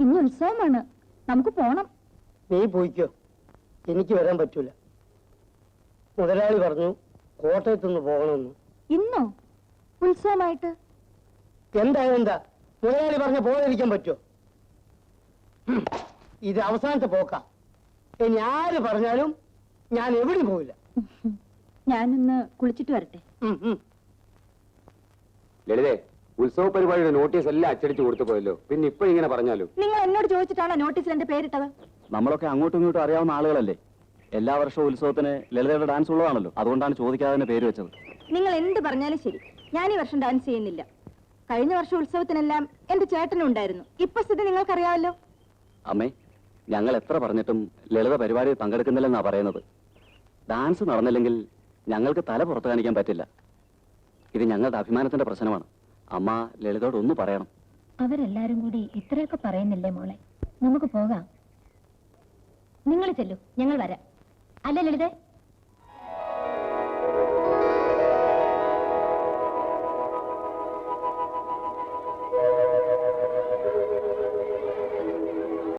ഇന്ന് ഉത്സവമാണ്, നമുക്ക് പോണം. നീ പോയിക്കോ, എനിക്ക് വരാൻ പറ്റൂല. മുതലാളി പറഞ്ഞു കോട്ടയത്തുനിന്ന് പോകണമെന്ന്. ഇന്നോ ഉത്സവമായിട്ട്? എന്താ മുതലാളി പറഞ്ഞ പോകാതിരിക്കാൻ പറ്റുമോ? ഇത് അവസാനത്തെ പോക്കാ. ഇനി ആര് പറഞ്ഞാലും ഞാൻ എവിടെയും പോവില്ല. ഞാനിന്ന് കുളിച്ചിട്ട് വരട്ടെ. ലളിതേ, ഉത്സവ പരിപാടിയുടെ നോട്ടീസ് എല്ലാം അച്ചടിച്ചു കൊടുത്തു പോയല്ലോ, പിന്നെ ഇപ്പൊ ഇങ്ങനെ പറഞ്ഞാലും. നിങ്ങൾ എന്നോട് ചോദിച്ചിട്ടാണോ നോട്ടീസിൽ എന്റെ പേരിട്ടത്? നമ്മളൊക്കെ അങ്ങോട്ടും ഇങ്ങോട്ടും അറിയാവുന്ന ആളുകളല്ലേ. എല്ലാ വർഷവും ഉത്സവത്തിന് ലളിതയുടെ ഡാൻസ് ഉള്ളതാണല്ലോ, അതുകൊണ്ടാണ് ചോദിക്കാതെ പേര് വെച്ചത്. നിങ്ങൾ എന്ത് പറഞ്ഞാലും ശരി, ഞാൻ ഈ വർഷം ഡാൻസ് ചെയ്യുന്നില്ല. കഴിഞ്ഞ വർഷം ഉത്സവത്തിനെല്ലാം എന്റെ ചേട്ടനും ഉണ്ടായിരുന്നു. ഇപ്പൊ സ്ഥിതി നിങ്ങൾക്കറിയാമല്ലോ. അമ്മേ, ഞങ്ങൾ എത്ര പറഞ്ഞിട്ടും ലളിത പരിപാടിയിൽ പങ്കെടുക്കുന്നില്ലെന്നാ പറയുന്നത്. ഡാൻസ് നടന്നില്ലെങ്കിൽ ഞങ്ങൾക്ക് തല പുറത്തു കാണിക്കാൻ പറ്റില്ല. ഇത് ഞങ്ങളുടെ അഭിമാനത്തിന്റെ പ്രശ്നമാണ്. അമ്മ ലളിതയോട് ഒന്ന് പറയണം. അവരെല്ലാരും കൂടി ഇത്രയൊക്കെ പറയുന്നില്ലേ മോളെ? നമുക്ക് പോകാം. നിങ്ങൾ ചെല്ലൂ, ഞങ്ങൾ വരാം. അല്ലേ ലളിതേ?